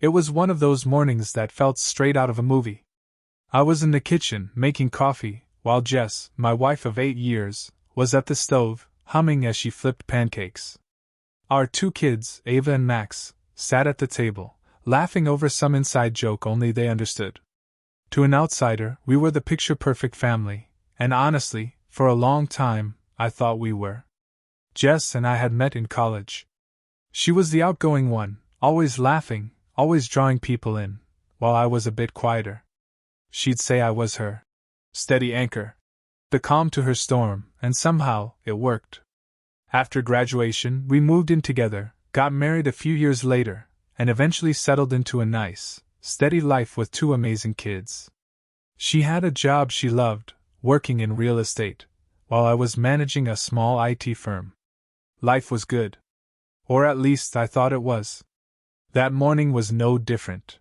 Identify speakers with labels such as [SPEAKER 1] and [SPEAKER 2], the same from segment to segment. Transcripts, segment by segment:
[SPEAKER 1] It was one of those mornings that felt straight out of a movie. I was in the kitchen, making coffee, while Jess, my wife of 8 years, was at the stove, humming as she flipped pancakes. Our 2 kids, Ava and Max, sat at the table, laughing over some inside joke only they understood. To an outsider, we were the picture-perfect family, and honestly, for a long time, I thought we were. Jess and I had met in college. She was the outgoing one, always laughing, always drawing people in, while I was a bit quieter. She'd say I was her steady anchor, the calm to her storm, and somehow, it worked. After graduation, we moved in together, got married a few years later, and eventually settled into a nice, steady life with 2 amazing kids. She had a job she loved, working in real estate, while I was managing a small IT firm. Life was good. Or at least I thought it was. That morning was no different.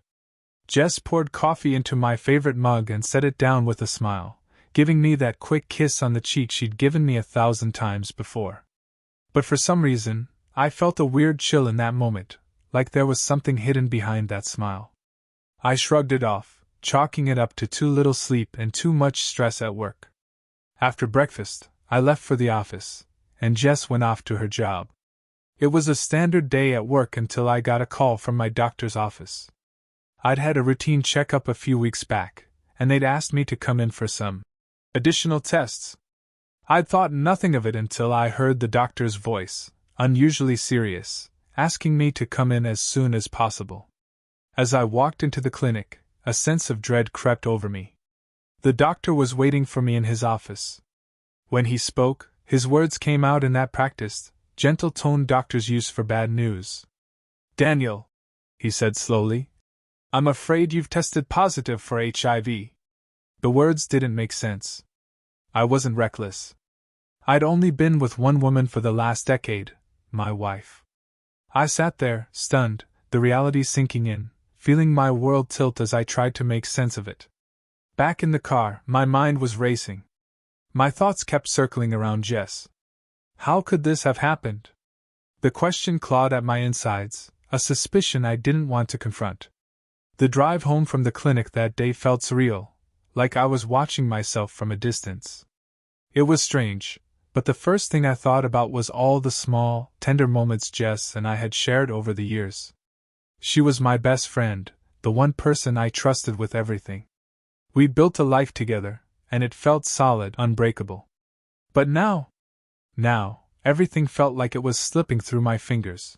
[SPEAKER 1] Jess poured coffee into my favorite mug and set it down with a smile, giving me that quick kiss on the cheek she'd given me 1,000 times before. But for some reason, I felt a weird chill in that moment, like there was something hidden behind that smile. I shrugged it off, chalking it up to too little sleep and too much stress at work. After breakfast, I left for the office, and Jess went off to her job. It was a standard day at work until I got a call from my doctor's office. I'd had a routine checkup a few weeks back, and they'd asked me to come in for some additional tests. I'd thought nothing of it until I heard the doctor's voice, unusually serious, asking me to come in as soon as possible. As I walked into the clinic, a sense of dread crept over me. The doctor was waiting for me in his office. When he spoke, his words came out in that practiced, gentle tone doctors use for bad news. "Daniel," he said slowly, "I'm afraid you've tested positive for HIV." The words didn't make sense. I wasn't reckless. I'd only been with one woman for the last decade, my wife. I sat there, stunned, the reality sinking in, feeling my world tilt as I tried to make sense of it. Back in the car, my mind was racing. My thoughts kept circling around Jess. How could this have happened? The question clawed at my insides, a suspicion I didn't want to confront. The drive home from the clinic that day felt surreal, like I was watching myself from a distance. It was strange, but the first thing I thought about was all the small, tender moments Jess and I had shared over the years. She was my best friend, the one person I trusted with everything. We built a life together, and it felt solid, unbreakable. But now, everything felt like it was slipping through my fingers.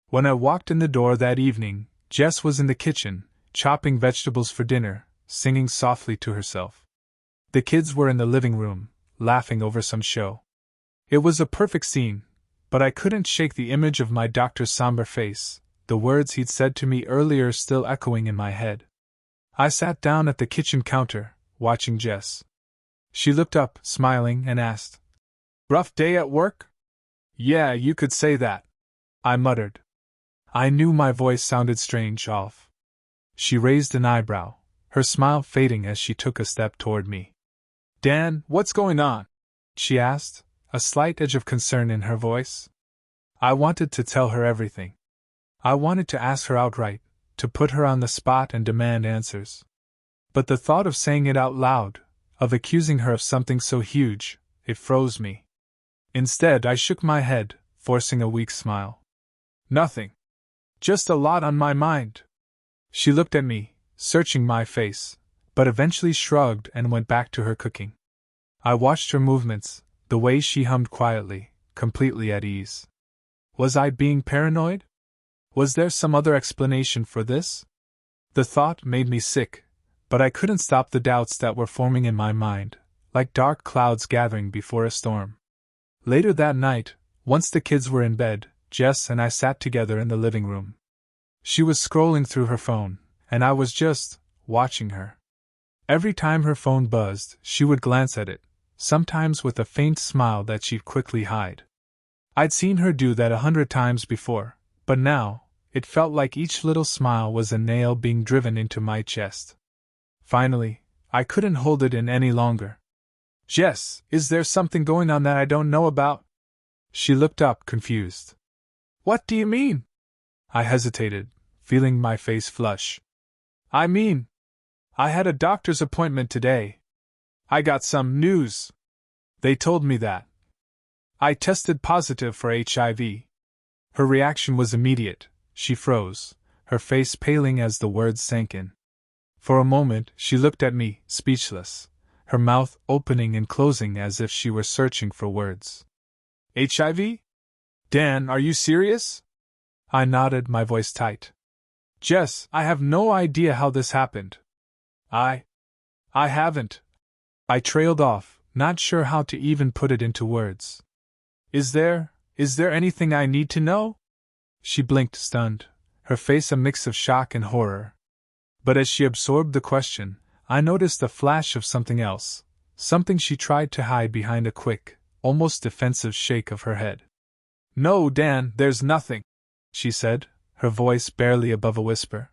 [SPEAKER 1] When I walked in the door that evening, Jess was in the kitchen, chopping vegetables for dinner, singing softly to herself. The kids were in the living room, laughing over some show. It was a perfect scene, but I couldn't shake the image of my doctor's somber face, the words he'd said to me earlier still echoing in my head. I sat down at the kitchen counter, watching Jess. She looked up, smiling, and asked, "Rough day at work?" "Yeah, you could say that," I muttered. I knew my voice sounded strange off. She raised an eyebrow, her smile fading as she took a step toward me. "Dan, what's going on?" she asked, a slight edge of concern in her voice. I wanted to tell her everything. I wanted to ask her outright, to put her on the spot and demand answers. But the thought of saying it out loud, of accusing her of something so huge, it froze me. Instead, I shook my head, forcing a weak smile. "Nothing. Just a lot on my mind." She looked at me, searching my face, but eventually shrugged and went back to her cooking. I watched her movements, the way she hummed quietly, completely at ease. Was I being paranoid? Was there some other explanation for this? The thought made me sick, but I couldn't stop the doubts that were forming in my mind, like dark clouds gathering before a storm. Later that night, once the kids were in bed, Jess and I sat together in the living room. She was scrolling through her phone, and I was just watching her. Every time her phone buzzed, she would glance at it, sometimes with a faint smile that she'd quickly hide. I'd seen her do that 100 times before, but now, it felt like each little smile was a nail being driven into my chest. Finally, I couldn't hold it in any longer. "Jess, is there something going on that I don't know about?" She looked up, confused. "What do you mean?" I hesitated, feeling my face flush. I mean, I had a doctor's appointment today. I got some news. They told me that I tested positive for HIV. Her reaction was immediate. She froze, her face paling as the words sank in. For a moment, she looked at me, speechless, her mouth opening and closing as if she were searching for words. HIV? Dan, are you serious? I nodded, my voice tight. Jess, I have no idea how this happened. I haven't. I trailed off, not sure how to even put it into words. Is there anything I need to know? She blinked, stunned, her face a mix of shock and horror. But as she absorbed the question, I noticed a flash of something else, something she tried to hide behind a quick, almost defensive shake of her head. No, Dan, there's nothing, she said, her voice barely above a whisper.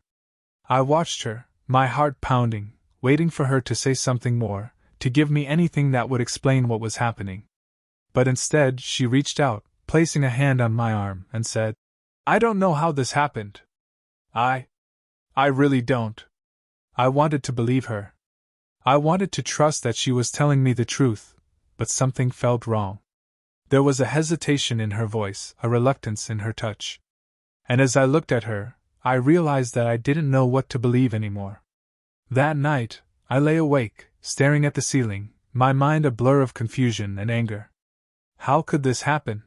[SPEAKER 1] I watched her, my heart pounding, waiting for her to say something more, to give me anything that would explain what was happening. But instead, she reached out, placing a hand on my arm, and said, I don't know how this happened. I really don't. I wanted to believe her. I wanted to trust that she was telling me the truth, but something felt wrong. There was a hesitation in her voice, a reluctance in her touch. And as I looked at her, I realized that I didn't know what to believe anymore. That night, I lay awake, staring at the ceiling, my mind a blur of confusion and anger. How could this happen?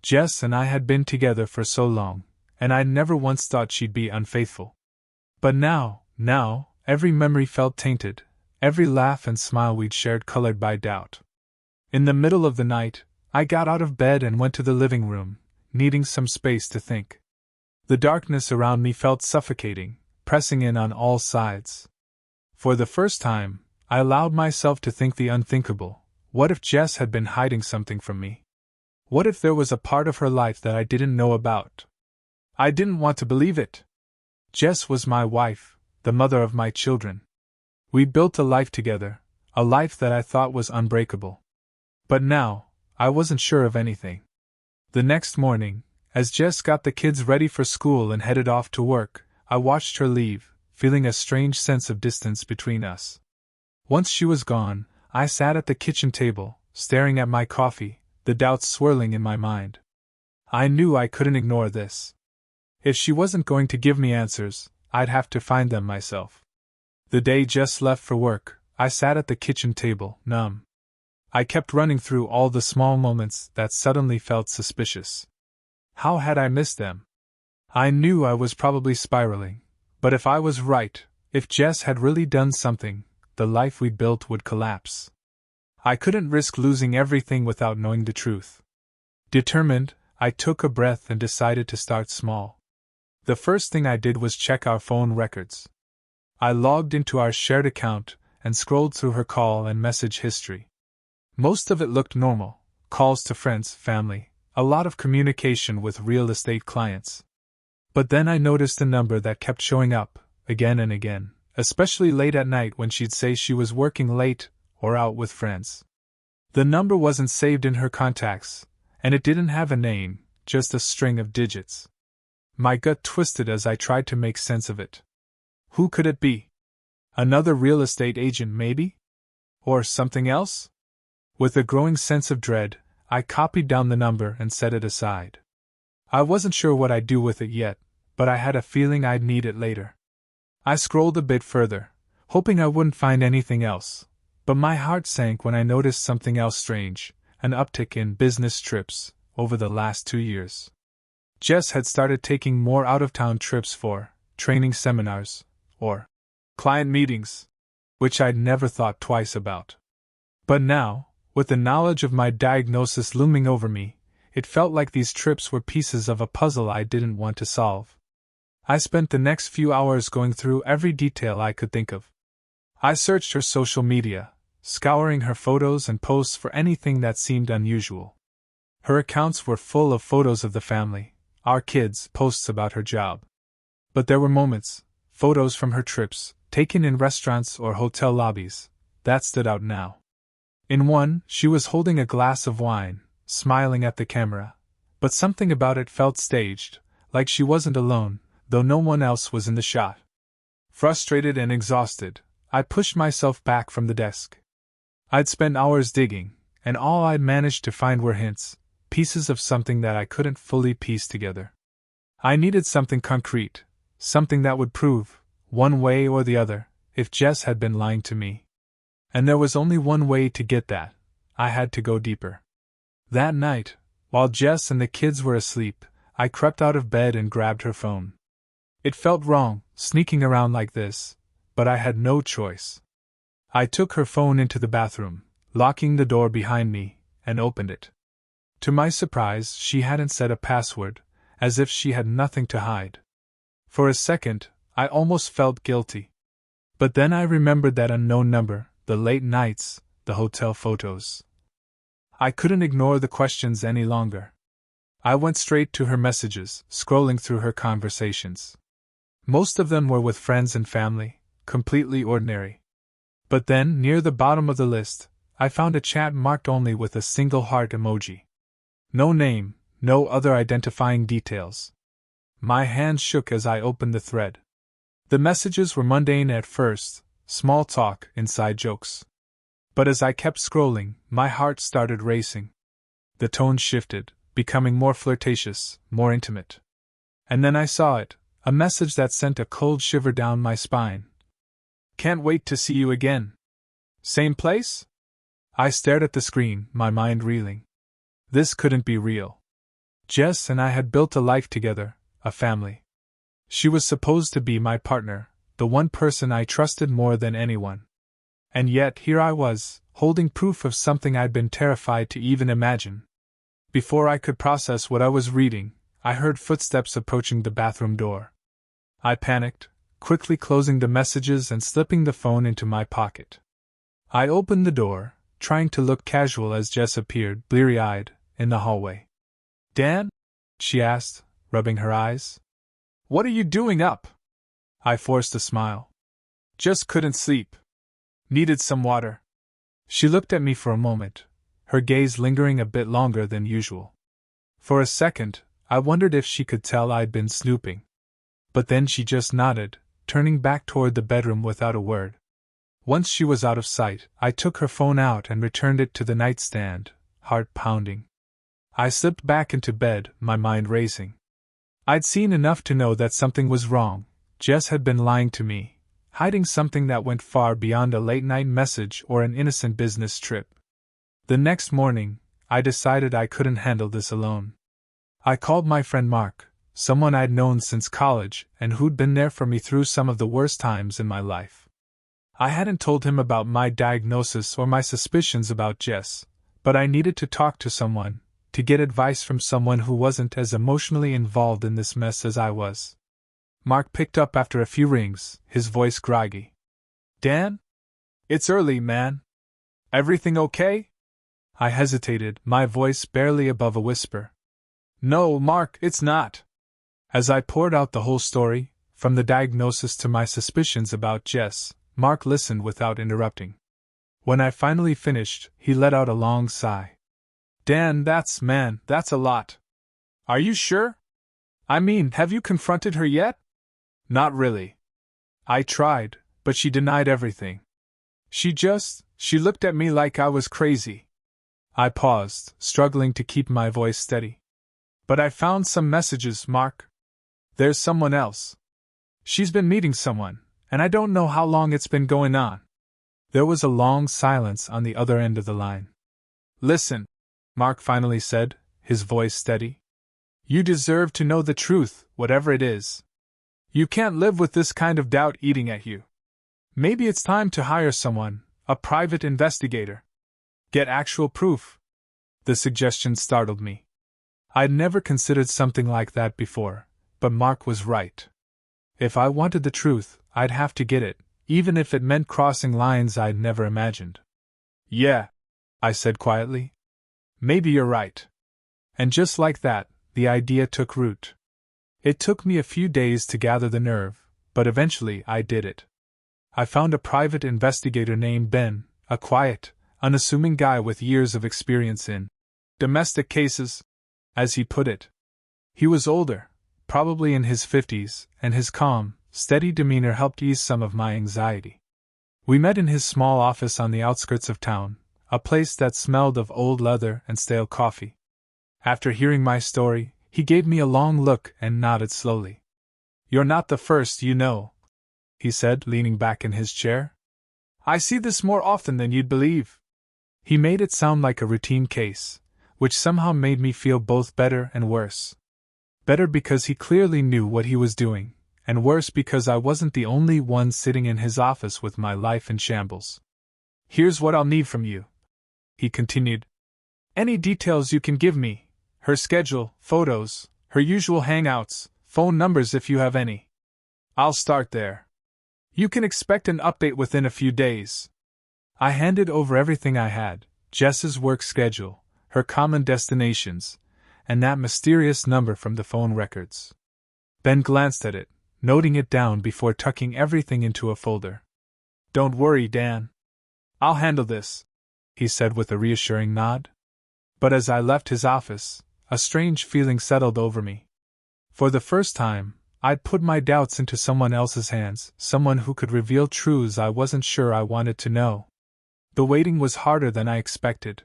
[SPEAKER 1] Jess and I had been together for so long, and I'd never once thought she'd be unfaithful. But now, every memory felt tainted, every laugh and smile we'd shared colored by doubt. In the middle of the night, I got out of bed and went to the living room, needing some space to think. The darkness around me felt suffocating, pressing in on all sides. For the first time, I allowed myself to think the unthinkable. What if Jess had been hiding something from me? What if there was a part of her life that I didn't know about? I didn't want to believe it. Jess was my wife, the mother of my children. We built a life together, a life that I thought was unbreakable. But now, I wasn't sure of anything. The next morning, as Jess got the kids ready for school and headed off to work, I watched her leave, feeling a strange sense of distance between us. Once she was gone, I sat at the kitchen table, staring at my coffee, the doubts swirling in my mind. I knew I couldn't ignore this. If she wasn't going to give me answers, I'd have to find them myself. The day Jess left for work, I sat at the kitchen table, numb. I kept running through all the small moments that suddenly felt suspicious. How had I missed them? I knew I was probably spiraling, but if I was right, if Jess had really done something, the life we'd built would collapse. I couldn't risk losing everything without knowing the truth. Determined, I took a breath and decided to start small. The first thing I did was check our phone records. I logged into our shared account and scrolled through her call and message history. Most of it looked normal: calls to friends, family, a lot of communication with real estate clients. But then I noticed a number that kept showing up, again and again, especially late at night when she'd say she was working late or out with friends. The number wasn't saved in her contacts, and it didn't have a name, just a string of digits. My gut twisted as I tried to make sense of it. Who could it be? Another real estate agent, maybe? Or something else? With a growing sense of dread, I copied down the number and set it aside. I wasn't sure what I'd do with it yet, but I had a feeling I'd need it later. I scrolled a bit further, hoping I wouldn't find anything else, but my heart sank when I noticed something else strange: an uptick in business trips over the last 2 years. Jess had started taking more out-of-town trips for training seminars or client meetings, which I'd never thought twice about. But now, with the knowledge of my diagnosis looming over me, it felt like these trips were pieces of a puzzle I didn't want to solve. I spent the next few hours going through every detail I could think of. I searched her social media, scouring her photos and posts for anything that seemed unusual. Her accounts were full of photos of the family, our kids, posts about her job. But there were moments, photos from her trips, taken in restaurants or hotel lobbies, that stood out now. In one, she was holding a glass of wine, smiling at the camera, but something about it felt staged, like she wasn't alone, though no one else was in the shot. Frustrated and exhausted, I pushed myself back from the desk. I'd spent hours digging, and all I'd managed to find were hints, pieces of something that I couldn't fully piece together. I needed something concrete, something that would prove, one way or the other, if Jess had been lying to me. And there was only one way to get that. I had to go deeper. That night, while Jess and the kids were asleep, I crept out of bed and grabbed her phone. It felt wrong, sneaking around like this, but I had no choice. I took her phone into the bathroom, locking the door behind me, and opened it. To my surprise, she hadn't set a password, as if she had nothing to hide. For a second, I almost felt guilty. But then I remembered that unknown number, the late nights, the hotel photos. I couldn't ignore the questions any longer. I went straight to her messages, scrolling through her conversations. Most of them were with friends and family, completely ordinary. But then, near the bottom of the list, I found a chat marked only with a single heart emoji. No name, no other identifying details. My hand shook as I opened the thread. The messages were mundane at first, small talk, inside jokes. But as I kept scrolling, my heart started racing. The tone shifted, becoming more flirtatious, more intimate. And then I saw it, a message that sent a cold shiver down my spine. "Can't wait to see you again. Same place?" I stared at the screen, my mind reeling. This couldn't be real. Jess and I had built a life together, a family. She was supposed to be my partner, the one person I trusted more than anyone. And yet here I was, holding proof of something I'd been terrified to even imagine. Before I could process what I was reading, I heard footsteps approaching the bathroom door. I panicked, quickly closing the messages and slipping the phone into my pocket. I opened the door, trying to look casual as Jess appeared, bleary-eyed, in the hallway. "Dan?" she asked, rubbing her eyes. "What are you doing up?" I forced a smile. "Just couldn't sleep. Needed some water." She looked at me for a moment, her gaze lingering a bit longer than usual. For a second, I wondered if she could tell I'd been snooping. But then she just nodded, turning back toward the bedroom without a word. Once she was out of sight, I took her phone out and returned it to the nightstand, heart pounding. I slipped back into bed, my mind racing. I'd seen enough to know that something was wrong. Jess had been lying to me, hiding something that went far beyond a late-night message or an innocent business trip. The next morning, I decided I couldn't handle this alone. I called my friend Mark, someone I'd known since college and who'd been there for me through some of the worst times in my life. I hadn't told him about my diagnosis or my suspicions about Jess, but I needed to talk to someone, to get advice from someone who wasn't as emotionally involved in this mess as I was. Mark picked up after a few rings, his voice groggy. "Dan? It's early, man. Everything okay?" I hesitated, my voice barely above a whisper. "No, Mark, it's not." As I poured out the whole story, from the diagnosis to my suspicions about Jess, Mark listened without interrupting. When I finally finished, he let out a long sigh. "Dan, that's a lot. Are you sure? I mean, have you confronted her yet?" "Not really. I tried, but she denied everything. She looked at me like I was crazy." I paused, struggling to keep my voice steady. "But I found some messages, Mark. There's someone else. She's been meeting someone, and I don't know how long it's been going on." There was a long silence on the other end of the line. "Listen," Mark finally said, his voice steady. "You deserve to know the truth, whatever it is. You can't live with this kind of doubt eating at you. Maybe it's time to hire someone, a private investigator. Get actual proof." The suggestion startled me. I'd never considered something like that before, but Mark was right. If I wanted the truth, I'd have to get it, even if it meant crossing lines I'd never imagined. "Yeah," I said quietly. "Maybe you're right." And just like that, the idea took root. It took me a few days to gather the nerve, but eventually I did it. I found a private investigator named Ben, a quiet, unassuming guy with years of experience in domestic cases, as he put it. He was older, probably in his 50s, and his calm, steady demeanor helped ease some of my anxiety. We met in his small office on the outskirts of town, a place that smelled of old leather and stale coffee. After hearing my story, he gave me a long look and nodded slowly. "You're not the first, you know," he said, leaning back in his chair. "I see this more often than you'd believe." He made it sound like a routine case, which somehow made me feel both better and worse. Better because he clearly knew what he was doing, and worse because I wasn't the only one sitting in his office with my life in shambles. "Here's what I'll need from you," he continued. "Any details you can give me, her schedule, photos, her usual hangouts, phone numbers if you have any. I'll start there. You can expect an update within a few days." I handed over everything I had: Jess's work schedule, her common destinations, and that mysterious number from the phone records. Ben glanced at it, noting it down before tucking everything into a folder. "Don't worry, Dan. I'll handle this," he said with a reassuring nod. But as I left his office, a strange feeling settled over me. For the first time, I'd put my doubts into someone else's hands, someone who could reveal truths I wasn't sure I wanted to know. The waiting was harder than I expected.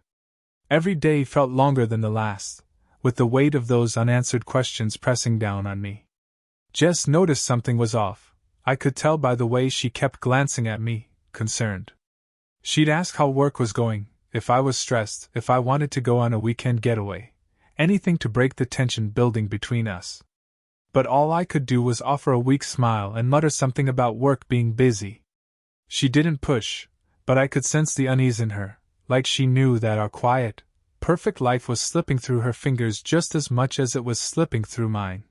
[SPEAKER 1] Every day felt longer than the last, with the weight of those unanswered questions pressing down on me. Jess noticed something was off. I could tell by the way she kept glancing at me, concerned. She'd ask how work was going, if I was stressed, if I wanted to go on a weekend getaway, anything to break the tension building between us. But all I could do was offer a weak smile and mutter something about work being busy. She didn't push, but I could sense the unease in her, like she knew that our quiet, perfect life was slipping through her fingers just as much as it was slipping through mine.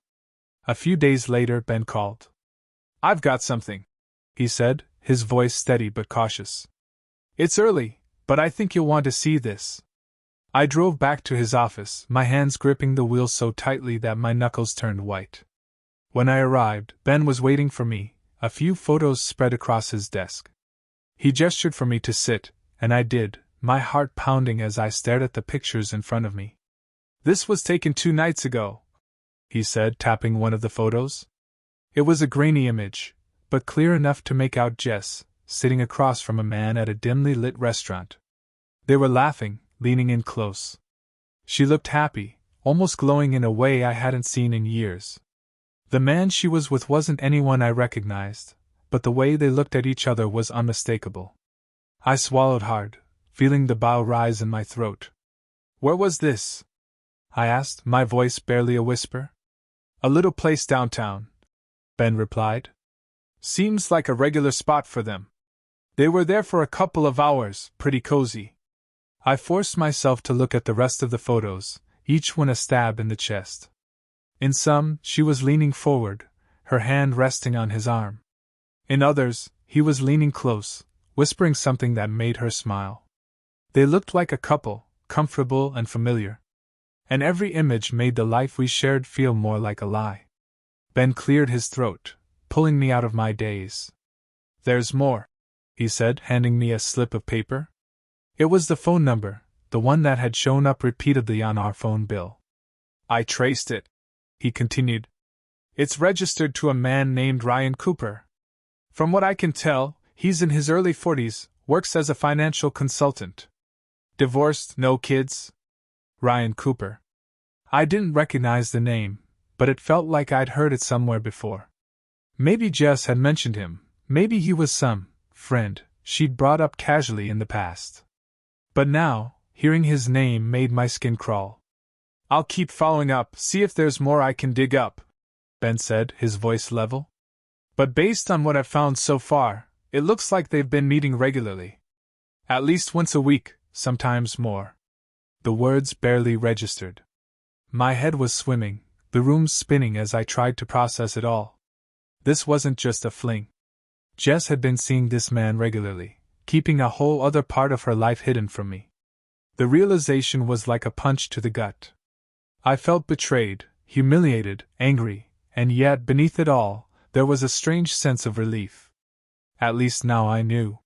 [SPEAKER 1] A few days later, Ben called. "I've got something," he said, his voice steady but cautious. "It's early, but I think you'll want to see this." I drove back to his office, my hands gripping the wheel so tightly that my knuckles turned white. When I arrived, Ben was waiting for me, a few photos spread across his desk. He gestured for me to sit, and I did, my heart pounding as I stared at the pictures in front of me. "This was taken 2 nights ago," he said, tapping one of the photos. It was a grainy image, but clear enough to make out Jess, sitting across from a man at a dimly lit restaurant. They were laughing, leaning in close. She looked happy, almost glowing in a way I hadn't seen in years. The man she was with wasn't anyone I recognized, but the way they looked at each other was unmistakable. I swallowed hard, feeling the bile rise in my throat. "Where was this?" I asked, my voice barely a whisper. "A little place downtown," Ben replied. "Seems like a regular spot for them. They were there for a couple of hours, pretty cozy." I forced myself to look at the rest of the photos, each one a stab in the chest. In some, she was leaning forward, her hand resting on his arm. In others, he was leaning close, whispering something that made her smile. They looked like a couple, comfortable and familiar. And every image made the life we shared feel more like a lie. Ben cleared his throat, pulling me out of my daze. "There's more," he said, handing me a slip of paper. It was the phone number, the one that had shown up repeatedly on our phone bill. "I traced it," he continued. "It's registered to a man named Ryan Cooper. From what I can tell, he's in his early 40s, works as a financial consultant. Divorced, no kids. Ryan Cooper." I didn't recognize the name, but it felt like I'd heard it somewhere before. Maybe Jess had mentioned him, maybe he was some friend she'd brought up casually in the past. But now, hearing his name made my skin crawl. "I'll keep following up, see if there's more I can dig up," Ben said, his voice level. "But based on what I've found so far, it looks like they've been meeting regularly. At least once a week, sometimes more." The words barely registered. My head was swimming, the room spinning as I tried to process it all. This wasn't just a fling. Jess had been seeing this man regularly, keeping a whole other part of her life hidden from me. The realization was like a punch to the gut. I felt betrayed, humiliated, angry, and yet, beneath it all, there was a strange sense of relief. At least now I knew.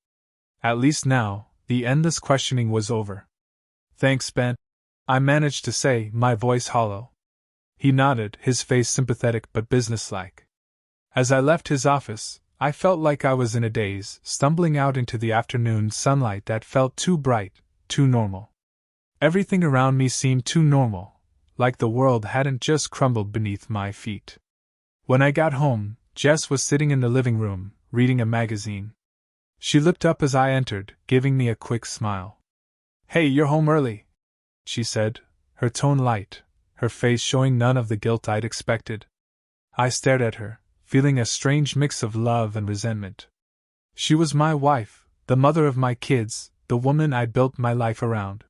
[SPEAKER 1] At least now, the endless questioning was over. "Thanks, Ben," I managed to say, my voice hollow. He nodded, his face sympathetic but businesslike. As I left his office, I felt like I was in a daze, stumbling out into the afternoon sunlight that felt too bright, too normal. Everything around me seemed too normal, like the world hadn't just crumbled beneath my feet. When I got home, Jess was sitting in the living room, reading a magazine. She looked up as I entered, giving me a quick smile. "Hey, you're home early," she said, her tone light, her face showing none of the guilt I'd expected. I stared at her, feeling a strange mix of love and resentment. She was my wife, the mother of my kids, the woman I'd built my life around.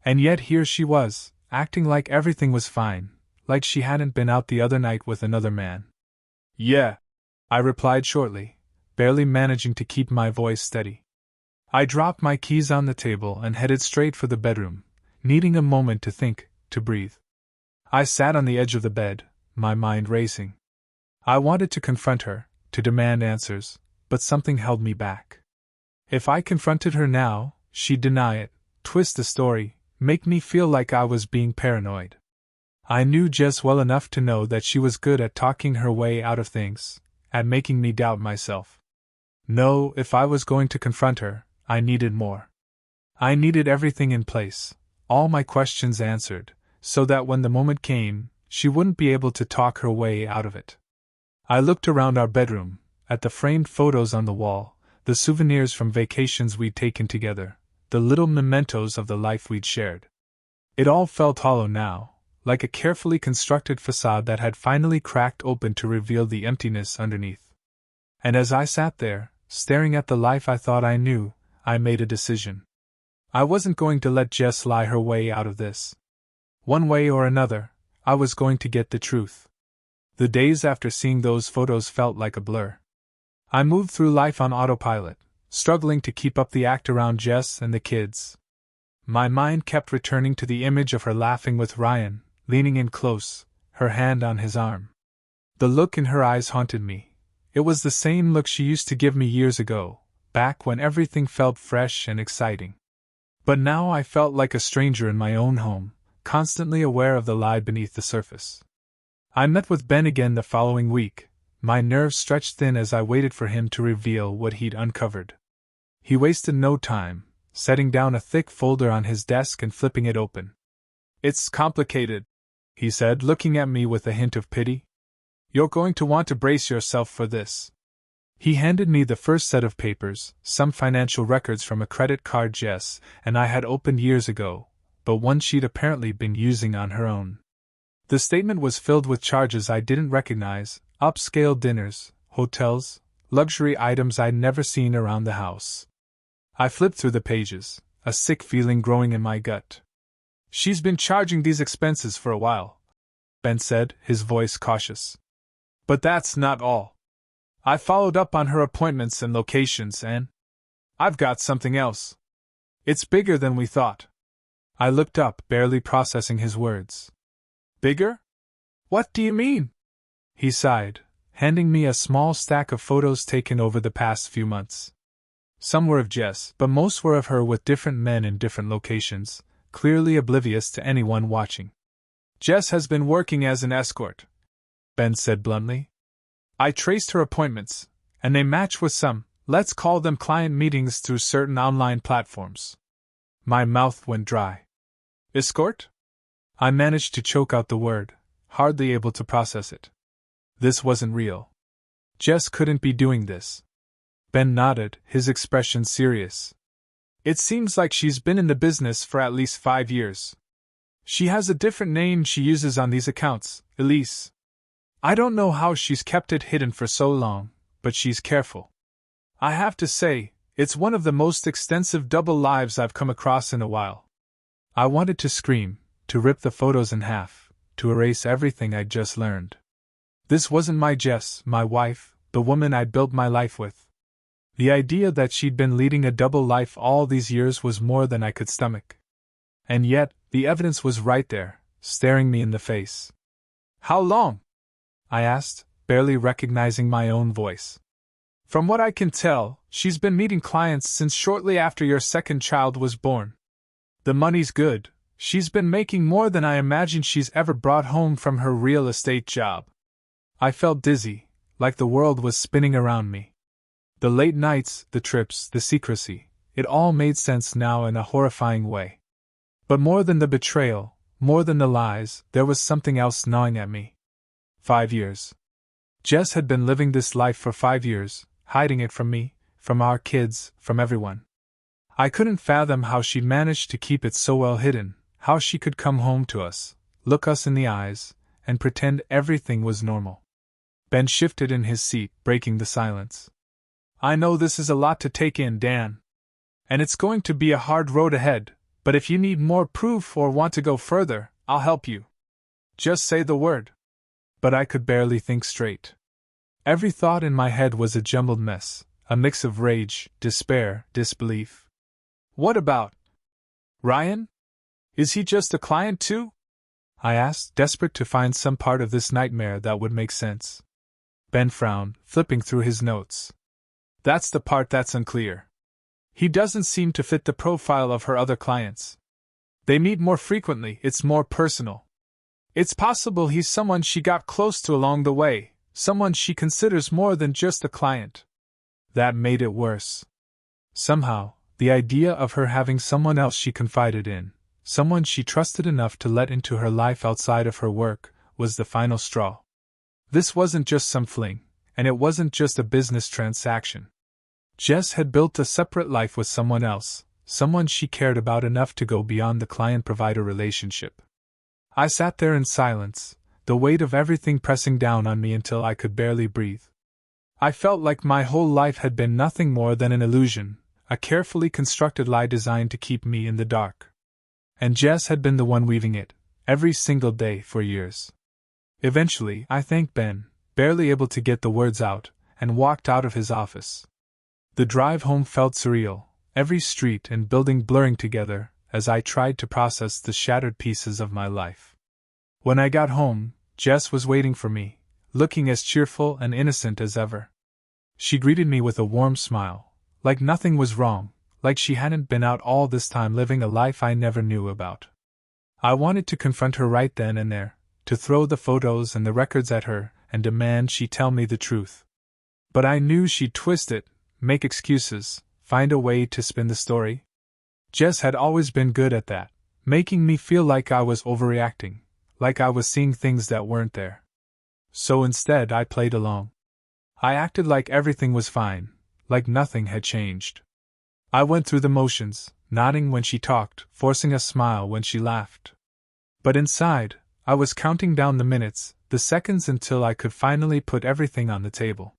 [SPEAKER 1] And yet here she was, acting like everything was fine, like she hadn't been out the other night with another man. "Yeah," I replied shortly, barely managing to keep my voice steady. I dropped my keys on the table and headed straight for the bedroom, needing a moment to think, to breathe. I sat on the edge of the bed, my mind racing. I wanted to confront her, to demand answers, but something held me back. If I confronted her now, she'd deny it, twist the story, make me feel like I was being paranoid. I knew Jess well enough to know that she was good at talking her way out of things, at making me doubt myself. No, if I was going to confront her, I needed more. I needed everything in place, all my questions answered, so that when the moment came, she wouldn't be able to talk her way out of it. I looked around our bedroom, at the framed photos on the wall, the souvenirs from vacations we'd taken together, the little mementos of the life we'd shared. It all felt hollow now, like a carefully constructed facade that had finally cracked open to reveal the emptiness underneath. And as I sat there, staring at the life I thought I knew, I made a decision. I wasn't going to let Jess lie her way out of this. One way or another, I was going to get the truth. The days after seeing those photos felt like a blur. I moved through life on autopilot, struggling to keep up the act around Jess and the kids. My mind kept returning to the image of her laughing with Ryan, leaning in close, her hand on his arm. The look in her eyes haunted me. It was the same look she used to give me years ago, back when everything felt fresh and exciting. But now I felt like a stranger in my own home, constantly aware of the lie beneath the surface. I met with Ben again the following week, my nerves stretched thin as I waited for him to reveal what he'd uncovered. He wasted no time, setting down a thick folder on his desk and flipping it open. "It's complicated," he said, looking at me with a hint of pity. "You're going to want to brace yourself for this." He handed me the first set of papers, some financial records from a credit card Jess and I had opened years ago, but one she'd apparently been using on her own. The statement was filled with charges I didn't recognize, upscale dinners, hotels, luxury items I'd never seen around the house. I flipped through the pages, a sick feeling growing in my gut. "She's been charging these expenses for a while," Ben said, his voice cautious. "But that's not all. I followed up on her appointments and locations, and I've got something else. It's bigger than we thought." I looked up, barely processing his words. "Bigger? What do you mean?" He sighed, handing me a small stack of photos taken over the past few months. Some were of Jess, but most were of her with different men in different locations, clearly oblivious to anyone watching. "Jess has been working as an escort," Ben said bluntly. "I traced her appointments, and they match with some, let's call them client meetings through certain online platforms." My mouth went dry. "Escort?" I managed to choke out the word, hardly able to process it. This wasn't real. Jess couldn't be doing this. Ben nodded, his expression serious. "It seems like she's been in the business for at least 5 years. She has a different name she uses on these accounts, Elise. I don't know how she's kept it hidden for so long, but she's careful. I have to say, it's one of the most extensive double lives I've come across in a while." I wanted to scream, to rip the photos in half, to erase everything I'd just learned. This wasn't my Jess, my wife, the woman I'd built my life with. The idea that she'd been leading a double life all these years was more than I could stomach. And yet, the evidence was right there, staring me in the face. "How long?" I asked, barely recognizing my own voice. "From what I can tell, she's been meeting clients since shortly after your second child was born. The money's good, She's been making more than I imagined she's ever brought home from her real estate job. I felt dizzy, like the world was spinning around me. The late nights, the trips, the secrecy, it all made sense now in a horrifying way. But more than the betrayal, more than the lies, there was something else gnawing at me. 5 years. Jess had been living this life for 5 years, hiding it from me, from our kids, from everyone. I couldn't fathom how she'd managed to keep it so well hidden, how she could come home to us, look us in the eyes, and pretend everything was normal. Ben shifted in his seat, breaking the silence. I know this is a lot to take in, Dan. And it's going to be a hard road ahead, but if you need more proof or want to go further, I'll help you. Just say the word. But I could barely think straight. Every thought in my head was a jumbled mess, a mix of rage, despair, disbelief. What about Ryan? Is he just a client too? I asked, desperate to find some part of this nightmare that would make sense. Ben frowned, flipping through his notes. That's the part that's unclear. He doesn't seem to fit the profile of her other clients. They meet more frequently, it's more personal. It's possible he's someone she got close to along the way, someone she considers more than just a client. That made it worse. Somehow, the idea of her having someone else she confided in, someone she trusted enough to let into her life outside of her work, was the final straw. This wasn't just some fling, and it wasn't just a business transaction. Jess had built a separate life with someone else, someone she cared about enough to go beyond the client-provider relationship. I sat there in silence, the weight of everything pressing down on me until I could barely breathe. I felt like my whole life had been nothing more than an illusion, a carefully constructed lie designed to keep me in the dark. And Jess had been the one weaving it, every single day for years. Eventually, I thanked Ben, barely able to get the words out, and walked out of his office. The drive home felt surreal, every street and building blurring together, as I tried to process the shattered pieces of my life. When I got home, Jess was waiting for me, looking as cheerful and innocent as ever. She greeted me with a warm smile, like nothing was wrong, like she hadn't been out all this time living a life I never knew about. I wanted to confront her right then and there, to throw the photos and the records at her and demand she tell me the truth. But I knew she'd twist it, make excuses, find a way to spin the story. Jess had always been good at that, making me feel like I was overreacting, like I was seeing things that weren't there. So instead I played along. I acted like everything was fine, like nothing had changed. I went through the motions, nodding when she talked, forcing a smile when she laughed. But inside, I was counting down the minutes, the seconds until I could finally put everything on the table.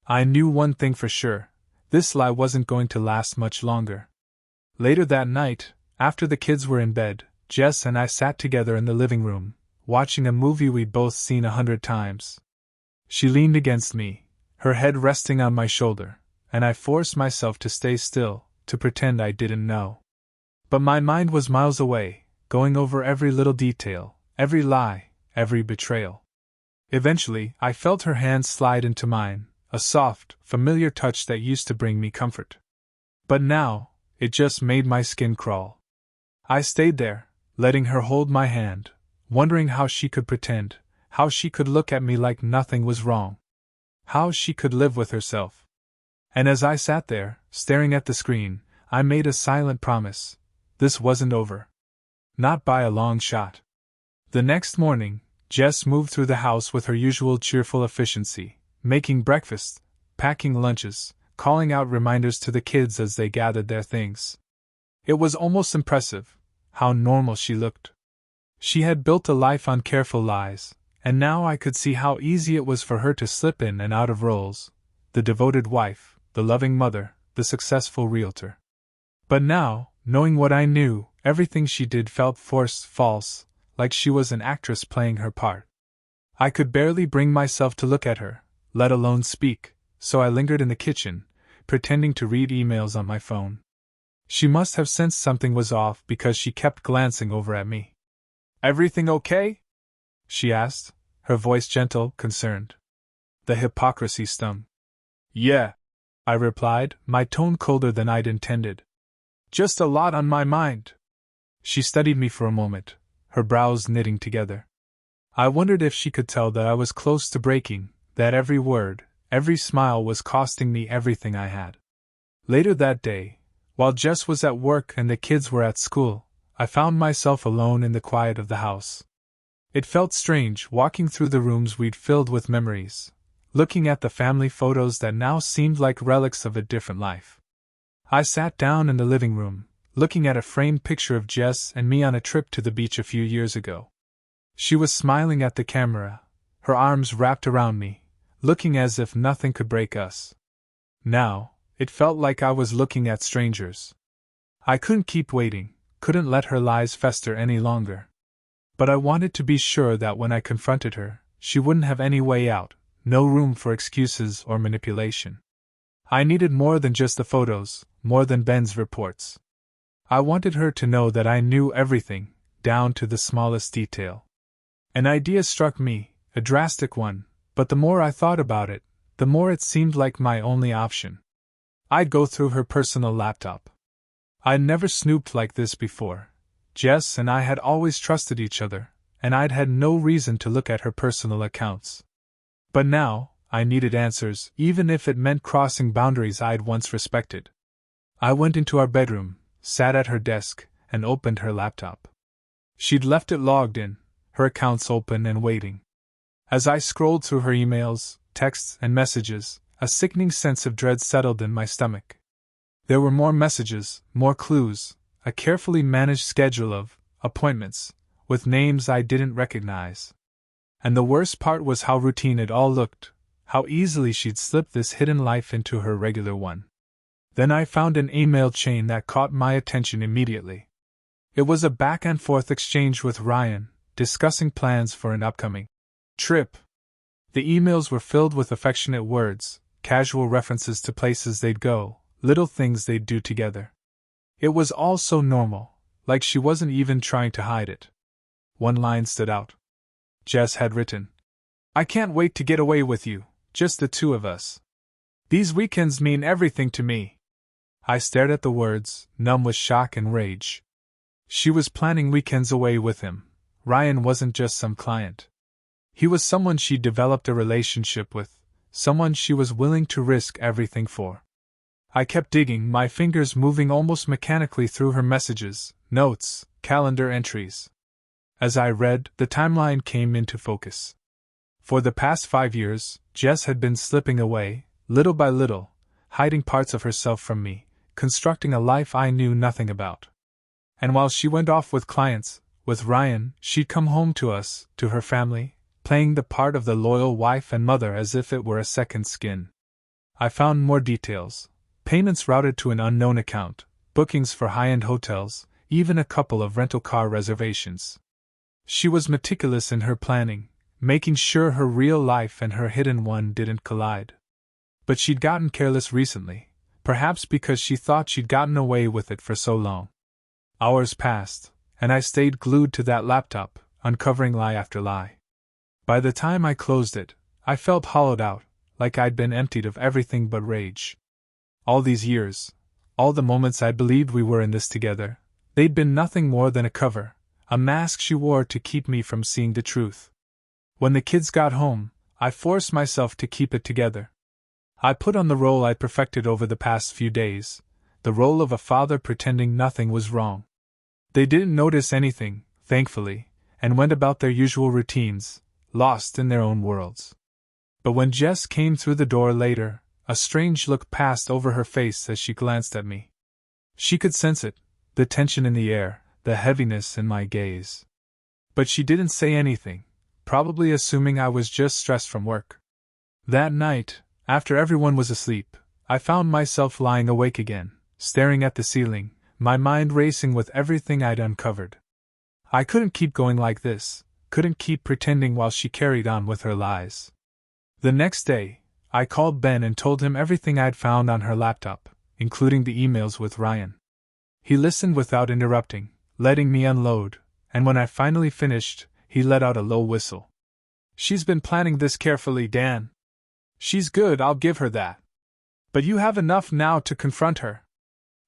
[SPEAKER 1] I knew one thing for sure, this lie wasn't going to last much longer. Later that night, after the kids were in bed, Jess and I sat together in the living room, watching a movie we'd both seen 100 times. She leaned against me, her head resting on my shoulder, and I forced myself to stay still, to pretend I didn't know. But my mind was miles away, going over every little detail, every lie, every betrayal. Eventually, I felt her hand slide into mine, a soft, familiar touch that used to bring me comfort. But now, it just made my skin crawl. I stayed there, letting her hold my hand, wondering how she could pretend, how she could look at me like nothing was wrong, how she could live with herself. And as I sat there, staring at the screen, I made a silent promise. This wasn't over. Not by a long shot. The next morning, Jess moved through the house with her usual cheerful efficiency, making breakfast, packing lunches, calling out reminders to the kids as they gathered their things. It was almost impressive, how normal she looked. She had built a life on careful lies, and now I could see how easy it was for her to slip in and out of roles, the devoted wife, the loving mother, the successful realtor. But now, knowing what I knew, everything she did felt forced, false, like she was an actress playing her part. I could barely bring myself to look at her, let alone speak, so I lingered in the kitchen, pretending to read emails on my phone. She must have sensed something was off because she kept glancing over at me. "Everything okay?" she asked, her voice gentle, concerned. The hypocrisy stung. "Yeah," I replied, my tone colder than I'd intended. "Just a lot on my mind." She studied me for a moment, her brows knitting together. I wondered if she could tell that I was close to breaking, that every word, every smile was costing me everything I had. Later that day, while Jess was at work and the kids were at school, I found myself alone in the quiet of the house. It felt strange walking through the rooms we'd filled with memories, looking at the family photos that now seemed like relics of a different life. I sat down in the living room, looking at a framed picture of Jess and me on a trip to the beach a few years ago. She was smiling at the camera, her arms wrapped around me, looking as if nothing could break us. Now, it felt like I was looking at strangers. I couldn't keep waiting, couldn't let her lies fester any longer. But I wanted to be sure that when I confronted her, she wouldn't have any way out, no room for excuses or manipulation. I needed more than just the photos, more than Ben's reports. I wanted her to know that I knew everything, down to the smallest detail. An idea struck me, a drastic one, but the more I thought about it, the more it seemed like my only option. I'd go through her personal laptop. I'd never snooped like this before. Jess and I had always trusted each other, and I'd had no reason to look at her personal accounts. But now, I needed answers, even if it meant crossing boundaries I'd once respected. I went into our bedroom, sat at her desk, and opened her laptop. She'd left it logged in, her accounts open and waiting. As I scrolled through her emails, texts, and messages, a sickening sense of dread settled in my stomach. There were more messages, more clues, a carefully managed schedule of appointments, with names I didn't recognize. And the worst part was how routine it all looked, how easily she'd slipped this hidden life into her regular one. Then I found an email chain that caught my attention immediately. It was a back-and-forth exchange with Ryan, discussing plans for an upcoming trip. The emails were filled with affectionate words, casual references to places they'd go, little things they'd do together. It was all so normal, like she wasn't even trying to hide it. One line stood out. Jess had written, "I can't wait to get away with you, just the two of us. These weekends mean everything to me." I stared at the words, numb with shock and rage. She was planning weekends away with him. Ryan wasn't just some client. He was someone she'd developed a relationship with, someone she was willing to risk everything for. I kept digging, my fingers moving almost mechanically through her messages, notes, calendar entries. As I read, the timeline came into focus. For the past 5 years, Jess had been slipping away, little by little, hiding parts of herself from me, constructing a life I knew nothing about. And while she went off with clients, with Ryan, she'd come home to us, to her family, playing the part of the loyal wife and mother as if it were a second skin. I found more details. Payments routed to an unknown account, bookings for high-end hotels, even a couple of rental car reservations. She was meticulous in her planning, making sure her real life and her hidden one didn't collide. But she'd gotten careless recently, perhaps because she thought she'd gotten away with it for so long. Hours passed, and I stayed glued to that laptop, uncovering lie after lie. By the time I closed it, I felt hollowed out, like I'd been emptied of everything but rage. All these years, all the moments I believed we were in this together, they'd been nothing more than a cover, a mask she wore to keep me from seeing the truth. When the kids got home, I forced myself to keep it together. I put on the role I'd perfected over the past few days, the role of a father pretending nothing was wrong. They didn't notice anything, thankfully, and went about their usual routines, lost in their own worlds. But when Jess came through the door later, a strange look passed over her face as she glanced at me. She could sense it, the tension in the air, the heaviness in my gaze. But she didn't say anything, probably assuming I was just stressed from work. That night, after everyone was asleep, I found myself lying awake again, staring at the ceiling, my mind racing with everything I'd uncovered. I couldn't keep going like this, couldn't keep pretending while she carried on with her lies. The next day, I called Ben and told him everything I'd found on her laptop, including the emails with Ryan. He listened without interrupting, letting me unload, and when I finally finished, he let out a low whistle. "She's been planning this carefully, Dan. She's good, I'll give her that. But you have enough now to confront her."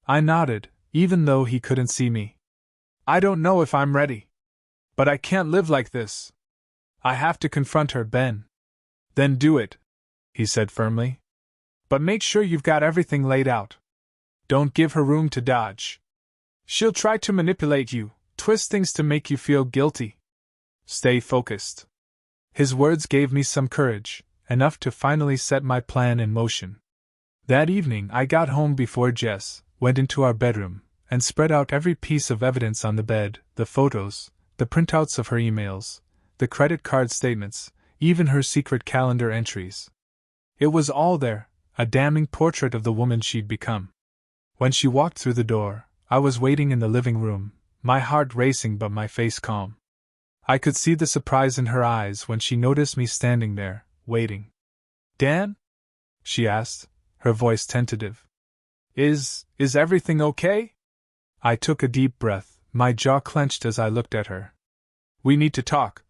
[SPEAKER 1] I nodded, even though he couldn't see me. I don't know if I'm ready. But I can't live like this. I have to confront her, Ben. Then do it, he said firmly. But make sure you've got everything laid out. Don't give her room to dodge. She'll try to manipulate you, twist things to make you feel guilty. Stay focused. His words gave me some courage, enough to finally set my plan in motion. That evening I got home before Jess, went into our bedroom, and spread out every piece of evidence on the bed, the photos, the printouts of her emails, the credit card statements, even her secret calendar entries. It was all there, a damning portrait of the woman she'd become. When she walked through the door, I was waiting in the living room, my heart racing but my face calm. I could see the surprise in her eyes when she noticed me standing there, waiting. Dan? She asked, her voice tentative. Is everything okay? I took a deep breath, my jaw clenched as I looked at her. We need to talk,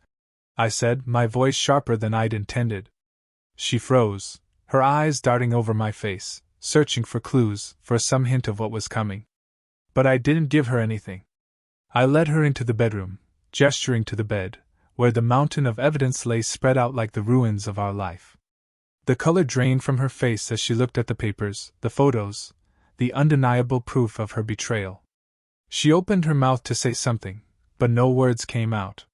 [SPEAKER 1] I said, my voice sharper than I'd intended. She froze, her eyes darting over my face, searching for clues, for some hint of what was coming. But I didn't give her anything. I led her into the bedroom, gesturing to the bed, where the mountain of evidence lay spread out like the ruins of our life. The color drained from her face as she looked at the papers, the photos, the undeniable proof of her betrayal. She opened her mouth to say something, but no words came out.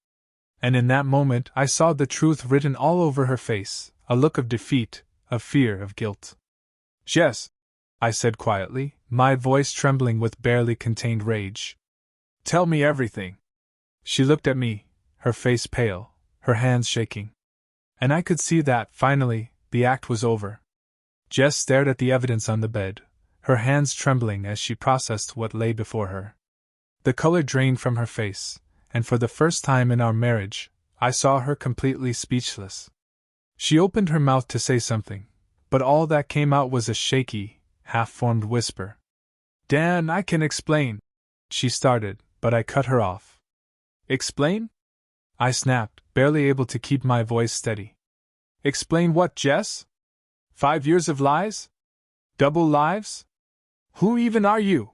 [SPEAKER 1] And in that moment I saw the truth written all over her face, a look of defeat, of fear, of guilt. Jess, I said quietly, my voice trembling with barely contained rage. Tell me everything. She looked at me, her face pale, her hands shaking. And I could see that, finally, the act was over. Jess stared at the evidence on the bed, her hands trembling as she processed what lay before her. The color drained from her face, and for the first time in our marriage, I saw her completely speechless. She opened her mouth to say something, but all that came out was a shaky, half-formed whisper. Dan, I can explain. She started, but I cut her off. Explain? I snapped, barely able to keep my voice steady. Explain what, Jess? 5 years of lies? Double lives? Who even are you?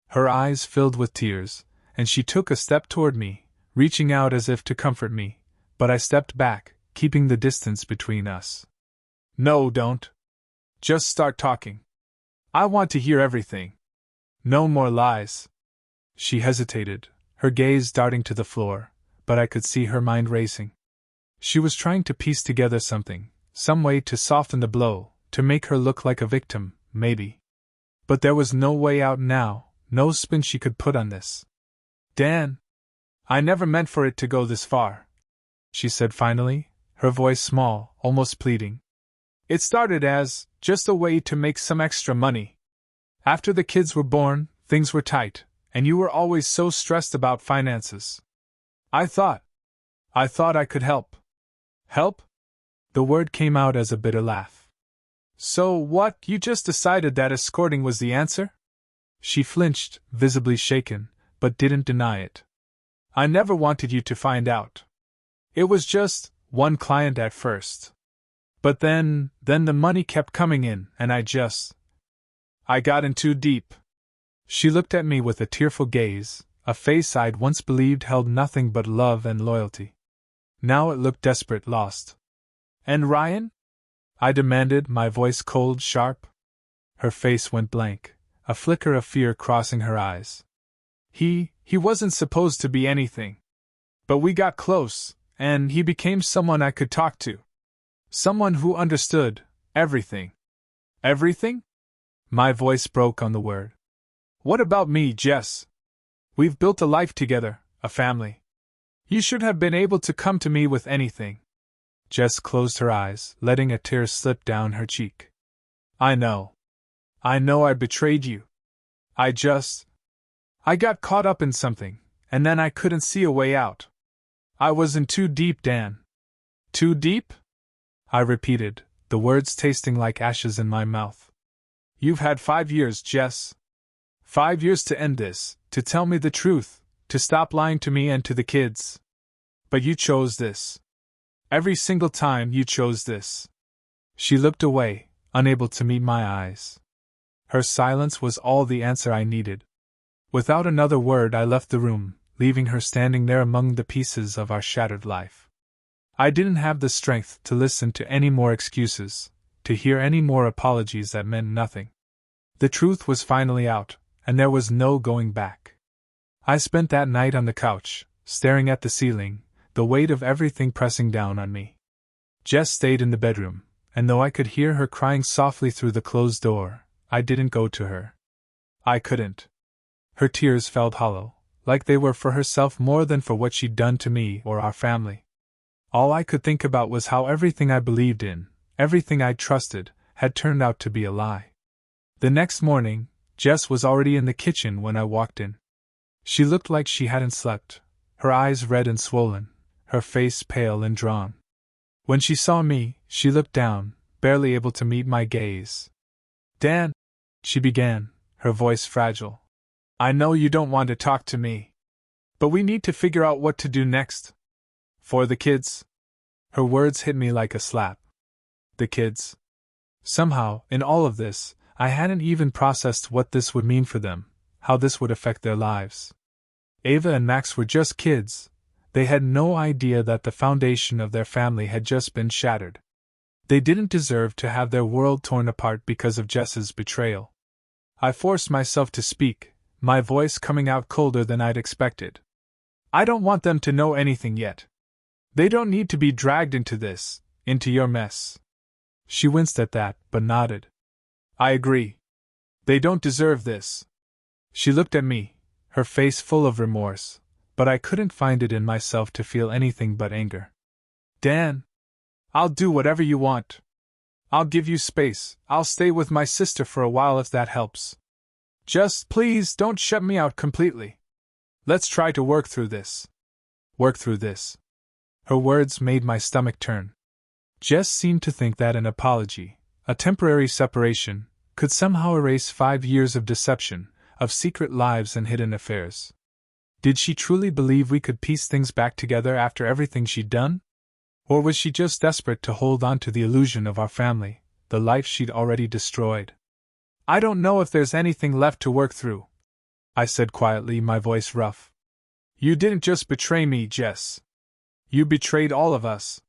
[SPEAKER 1] Her eyes filled with tears, and she took a step toward me, reaching out as if to comfort me, but I stepped back, keeping the distance between us. No, don't. Just start talking. I want to hear everything. No more lies. She hesitated, her gaze darting to the floor, but I could see her mind racing. She was trying to piece together something, some way to soften the blow, to make her look like a victim, maybe. But there was no way out now, no spin she could put on this. Dan, I never meant for it to go this far, she said finally, her voice small, almost pleading. It started as just a way to make some extra money. After the kids were born, things were tight, and you were always so stressed about finances. I thought I could help. Help? The word came out as a bitter laugh. So what, you just decided that escorting was the answer? She flinched, visibly shaken, but didn't deny it. I never wanted you to find out. It was just one client at first. But then the money kept coming in, and I got in too deep. She looked at me with a tearful gaze, a face I'd once believed held nothing but love and loyalty. Now it looked desperate, lost. And Ryan? I demanded, my voice cold, sharp. Her face went blank, a flicker of fear crossing her eyes. He wasn't supposed to be anything. But we got close, and he became someone I could talk to. Someone who understood everything. Everything? My voice broke on the word. What about me, Jess? We've built a life together, a family. You should have been able to come to me with anything. Jess closed her eyes, letting a tear slip down her cheek. I know I betrayed you. I got caught up in something, and then I couldn't see a way out. I was in too deep, Dan. Too deep? I repeated, the words tasting like ashes in my mouth. You've had 5 years, Jess. 5 years to end this, to tell me the truth, to stop lying to me and to the kids. But you chose this. Every single time you chose this. She looked away, unable to meet my eyes. Her silence was all the answer I needed. Without another word I left the room, leaving her standing there among the pieces of our shattered life. I didn't have the strength to listen to any more excuses, to hear any more apologies that meant nothing. The truth was finally out, and there was no going back. I spent that night on the couch, staring at the ceiling, the weight of everything pressing down on me. Jess stayed in the bedroom, and though I could hear her crying softly through the closed door, I didn't go to her. I couldn't. Her tears felt hollow, like they were for herself more than for what she'd done to me or our family. All I could think about was how everything I believed in, everything I'd trusted, had turned out to be a lie. The next morning, Jess was already in the kitchen when I walked in. She looked like she hadn't slept, her eyes red and swollen, her face pale and drawn. When she saw me, she looked down, barely able to meet my gaze. "Dan," she began, her voice fragile. "I know you don't want to talk to me. But we need to figure out what to do next. For the kids." Her words hit me like a slap. The kids. Somehow, in all of this, I hadn't even processed what this would mean for them, how this would affect their lives. Ava and Max were just kids. They had no idea that the foundation of their family had just been shattered. They didn't deserve to have their world torn apart because of Jess's betrayal. I forced myself to speak, my voice coming out colder than I'd expected. "I don't want them to know anything yet. They don't need to be dragged into this, into your mess." She winced at that, but nodded. "I agree. They don't deserve this." She looked at me, her face full of remorse, but I couldn't find it in myself to feel anything but anger. "Dan, I'll do whatever you want. I'll give you space, I'll stay with my sister for a while if that helps. Just please don't shut me out completely. Let's try to work through this." Work through this. Her words made my stomach turn. Jess seemed to think that an apology, a temporary separation, could somehow erase 5 years of deception, of secret lives and hidden affairs. Did she truly believe we could piece things back together after everything she'd done? Or was she just desperate to hold on to the illusion of our family, the life she'd already destroyed? "I don't know if there's anything left to work through," I said quietly, my voice rough. "You didn't just betray me, Jess. You betrayed all of us.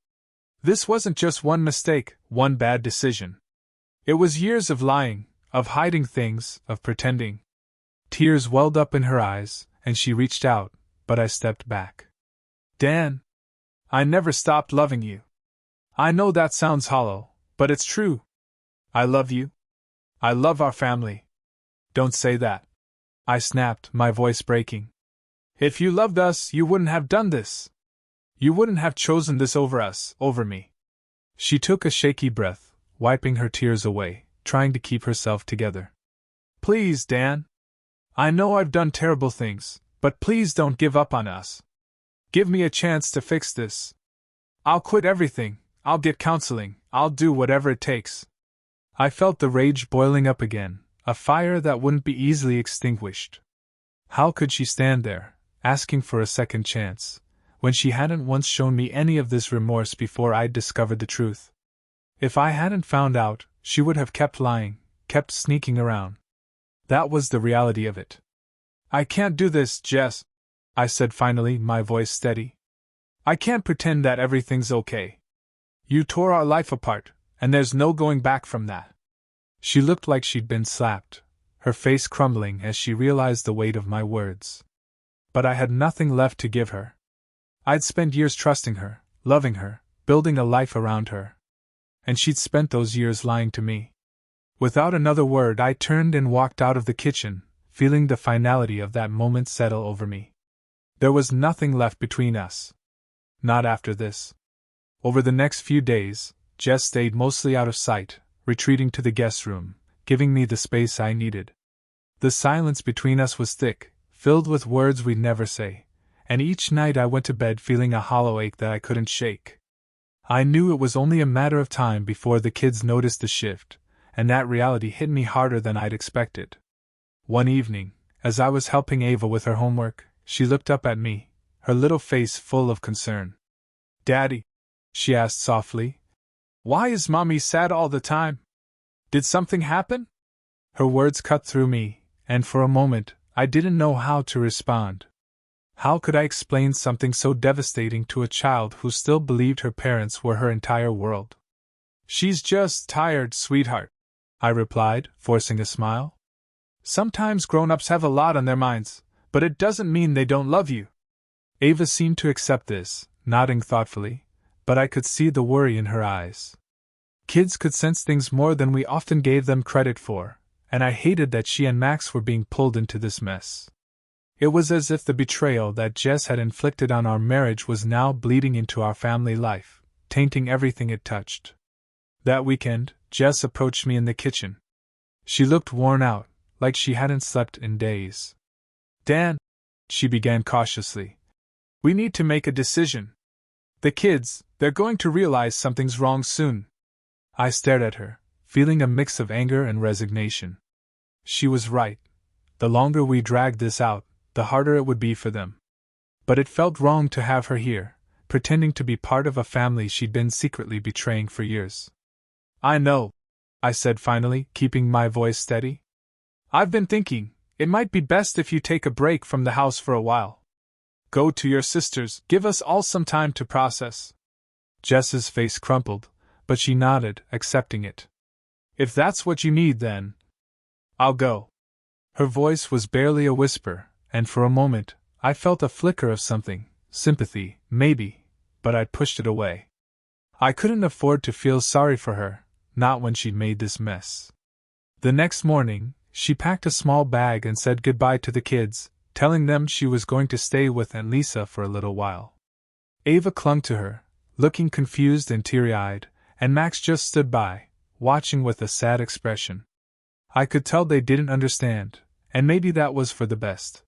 [SPEAKER 1] This wasn't just one mistake, one bad decision. It was years of lying, of hiding things, of pretending." Tears welled up in her eyes, and she reached out, but I stepped back. "Dan, I never stopped loving you. I know that sounds hollow, but it's true. I love you. I love our family." "Don't say that," I snapped, my voice breaking. "If you loved us, you wouldn't have done this. You wouldn't have chosen this over us, over me." She took a shaky breath, wiping her tears away, trying to keep herself together. "Please, Dan. I know I've done terrible things, but please don't give up on us. Give me a chance to fix this. I'll quit everything, I'll get counseling, I'll do whatever it takes." I felt the rage boiling up again, a fire that wouldn't be easily extinguished. How could she stand there, asking for a second chance, when she hadn't once shown me any of this remorse before I'd discovered the truth? If I hadn't found out, she would have kept lying, kept sneaking around. That was the reality of it. "I can't do this, Jess," I said finally, my voice steady. "I can't pretend that everything's okay. You tore our life apart, and there's no going back from that." She looked like she'd been slapped, her face crumbling as she realized the weight of my words. But I had nothing left to give her. I'd spent years trusting her, loving her, building a life around her. And she'd spent those years lying to me. Without another word, I turned and walked out of the kitchen, feeling the finality of that moment settle over me. There was nothing left between us. Not after this. Over the next few days, Jess stayed mostly out of sight, retreating to the guest room, giving me the space I needed. The silence between us was thick, filled with words we'd never say, and each night I went to bed feeling a hollow ache that I couldn't shake. I knew it was only a matter of time before the kids noticed the shift, and that reality hit me harder than I'd expected. One evening, as I was helping Ava with her homework, she looked up at me, her little face full of concern. "Daddy," she asked softly, "why is Mommy sad all the time? Did something happen?" Her words cut through me, and for a moment, I didn't know how to respond. How could I explain something so devastating to a child who still believed her parents were her entire world? "She's just tired, sweetheart," I replied, forcing a smile. "Sometimes grown-ups have a lot on their minds, but it doesn't mean they don't love you." Ava seemed to accept this, nodding thoughtfully, but I could see the worry in her eyes. Kids could sense things more than we often gave them credit for, and I hated that she and Max were being pulled into this mess. It was as if the betrayal that Jess had inflicted on our marriage was now bleeding into our family life, tainting everything it touched. That weekend, Jess approached me in the kitchen. She looked worn out, like she hadn't slept in days. "Dan," she began cautiously, "we need to make a decision. The kids, they're going to realize something's wrong soon." I stared at her, feeling a mix of anger and resignation. She was right. The longer we dragged this out, the harder it would be for them. But it felt wrong to have her here, pretending to be part of a family she'd been secretly betraying for years. "I know," I said finally, keeping my voice steady. "I've been thinking, it might be best if you take a break from the house for a while. Go to your sister's, give us all some time to process." Jess's face crumpled, but she nodded, accepting it. "If that's what you need, then I'll go." Her voice was barely a whisper, and for a moment, I felt a flicker of something, sympathy, maybe, but I pushed it away. I couldn't afford to feel sorry for her, not when she'd made this mess. The next morning, she packed a small bag and said goodbye to the kids, telling them she was going to stay with Aunt Lisa for a little while. Ava clung to her, looking confused and teary-eyed, and Max just stood by, watching with a sad expression. I could tell they didn't understand, and maybe that was for the best.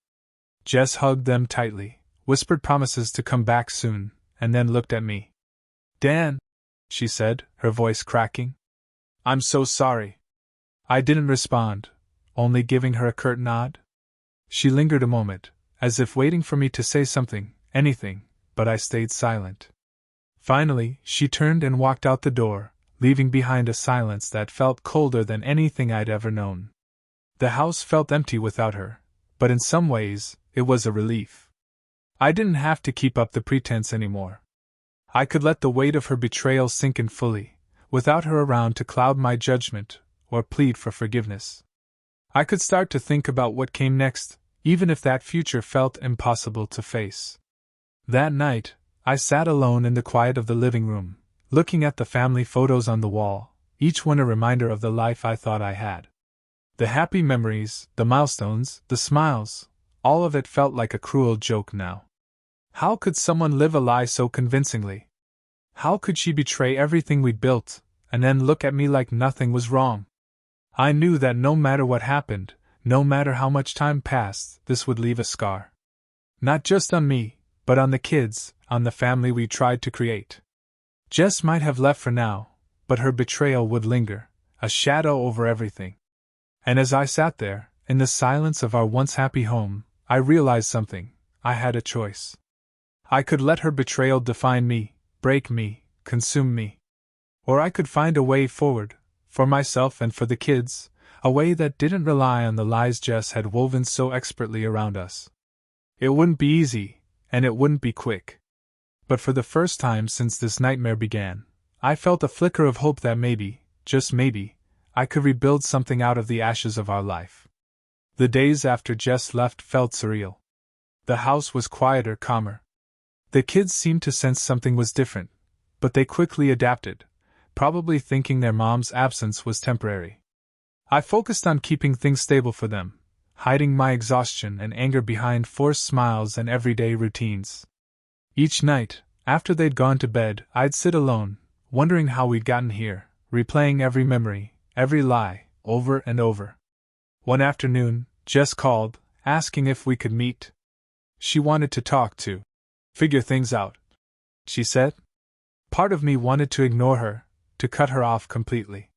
[SPEAKER 1] Jess hugged them tightly, whispered promises to come back soon, and then looked at me. "Dan," she said, her voice cracking, "I'm so sorry." I didn't respond, only giving her a curt nod. She lingered a moment, as if waiting for me to say something, anything, but I stayed silent. Finally, she turned and walked out the door, leaving behind a silence that felt colder than anything I'd ever known. The house felt empty without her, but in some ways, it was a relief. I didn't have to keep up the pretense anymore. I could let the weight of her betrayal sink in fully, without her around to cloud my judgment or plead for forgiveness. I could start to think about what came next, even if that future felt impossible to face. That night, I sat alone in the quiet of the living room, looking at the family photos on the wall, each one a reminder of the life I thought I had. The happy memories, the milestones, the smiles, all of it felt like a cruel joke now. How could someone live a lie so convincingly? How could she betray everything we'd built, and then look at me like nothing was wrong? I knew that no matter what happened, no matter how much time passed, this would leave a scar. Not just on me, but on the kids, on the family we tried to create. Jess might have left for now, but her betrayal would linger, a shadow over everything. And as I sat there, in the silence of our once happy home, I realized something. I had a choice. I could let her betrayal define me, break me, consume me. Or I could find a way forward, for myself and for the kids, a way that didn't rely on the lies Jess had woven so expertly around us. It wouldn't be easy, and it wouldn't be quick. But for the first time since this nightmare began, I felt a flicker of hope that maybe, just maybe, I could rebuild something out of the ashes of our life. The days after Jess left felt surreal. The house was quieter, calmer. The kids seemed to sense something was different, but they quickly adapted, probably thinking their mom's absence was temporary. I focused on keeping things stable for them, hiding my exhaustion and anger behind forced smiles and everyday routines. Each night, after they'd gone to bed, I'd sit alone, wondering how we'd gotten here, replaying every memory, every lie, over and over. One afternoon, Jess called, asking if we could meet. She wanted to talk to figure things out, she said. Part of me wanted to ignore her, to cut her off completely.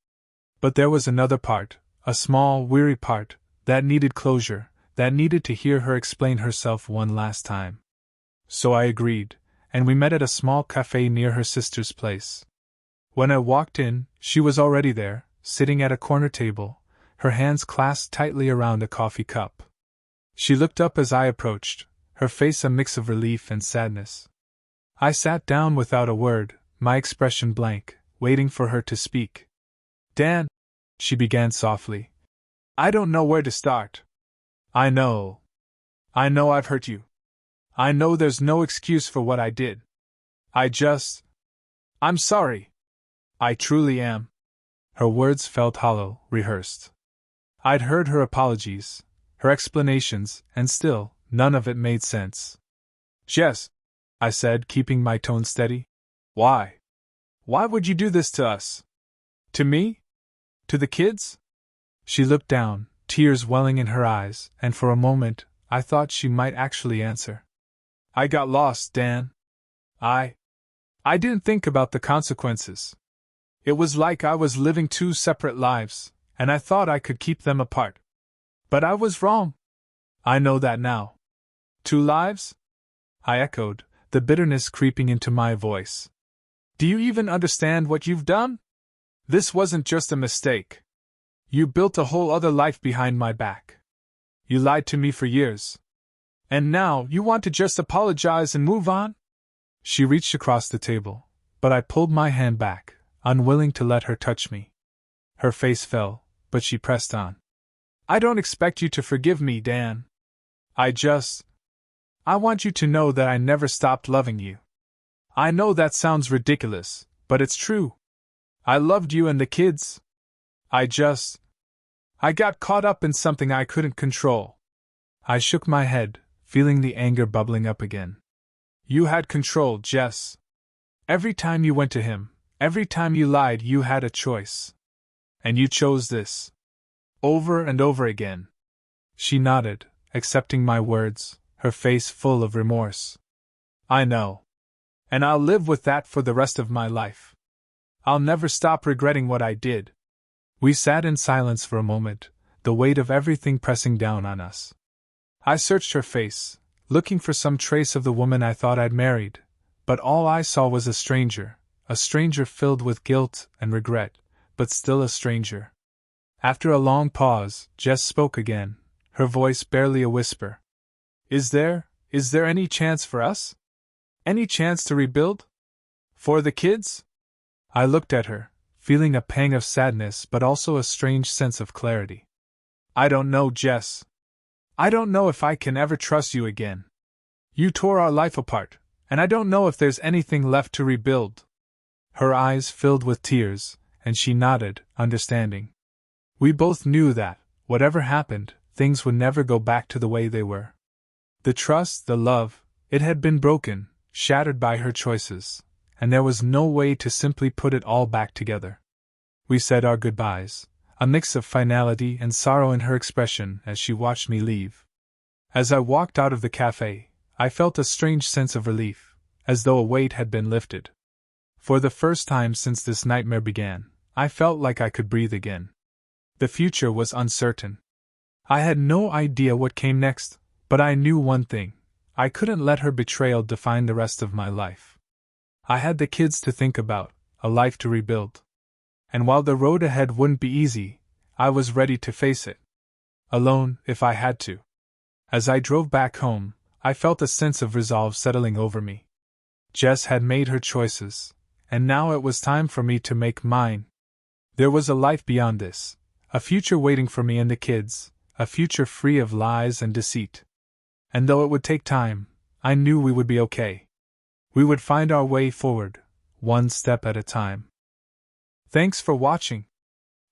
[SPEAKER 1] But there was another part, a small, weary part, that needed closure, that needed to hear her explain herself one last time. So I agreed, and we met at a small cafe near her sister's place. When I walked in, she was already there, sitting at a corner table, her hands clasped tightly around a coffee cup. She looked up as I approached, her face a mix of relief and sadness. I sat down without a word, my expression blank, waiting for her to speak. Dan, she began softly, I don't know where to start. I know I've hurt you. I know there's no excuse for what I did. I'm sorry. I truly am. Her words felt hollow, rehearsed. I'd heard her apologies, her explanations, and still, none of it made sense. Jess, I said, keeping my tone steady. Why? Why would you do this to us? To me? To the kids? She looked down, tears welling in her eyes, and for a moment, I thought she might actually answer. I got lost, Dan. I didn't think about the consequences. It was like I was living two separate lives, and I thought I could keep them apart. But I was wrong. I know that now. 2 lives? I echoed, the bitterness creeping into my voice. Do you even understand what you've done? This wasn't just a mistake. You built a whole other life behind my back. You lied to me for years. And now you want to just apologize and move on? She reached across the table, but I pulled my hand back, unwilling to let her touch me. Her face fell, but she pressed on. I don't expect you to forgive me, Dan. I want you to know that I never stopped loving you. I know that sounds ridiculous, but it's true. I loved you and the kids. I got caught up in something I couldn't control. I shook my head, feeling the anger bubbling up again. You had control, Jess. Every time you went to him, every time you lied, you had a choice. And you chose this. Over and over again. She nodded, accepting my words, her face full of remorse. I know. And I'll live with that for the rest of my life. I'll never stop regretting what I did. We sat in silence for a moment, the weight of everything pressing down on us. I searched her face, looking for some trace of the woman I thought I'd married, but all I saw was a stranger filled with guilt and regret, but still a stranger. After a long pause, Jess spoke again, her voice barely a whisper. Is there any chance for us? Any chance to rebuild? For the kids? I looked at her, feeling a pang of sadness but also a strange sense of clarity. I don't know, Jess. I don't know if I can ever trust you again. You tore our life apart, and I don't know if there's anything left to rebuild. Her eyes filled with tears, and she nodded, understanding. We both knew that, whatever happened, things would never go back to the way they were. The trust, the love, it had been broken, shattered by her choices, and there was no way to simply put it all back together. We said our goodbyes, a mix of finality and sorrow in her expression as she watched me leave. As I walked out of the cafe, I felt a strange sense of relief, as though a weight had been lifted. For the first time since this nightmare began, I felt like I could breathe again. The future was uncertain. I had no idea what came next, but I knew one thing: I couldn't let her betrayal define the rest of my life. I had the kids to think about, a life to rebuild. And while the road ahead wouldn't be easy, I was ready to face it. Alone, if I had to. As I drove back home, I felt a sense of resolve settling over me. Jess had made her choices, and now it was time for me to make mine. There was a life beyond this, a future waiting for me and the kids, a future free of lies and deceit. And though it would take time, I knew we would be okay. We would find our way forward, one step at a time. Thanks for watching.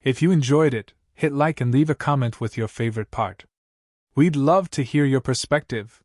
[SPEAKER 1] If you enjoyed it, hit like and leave a comment with your favorite part. We'd love to hear your perspective.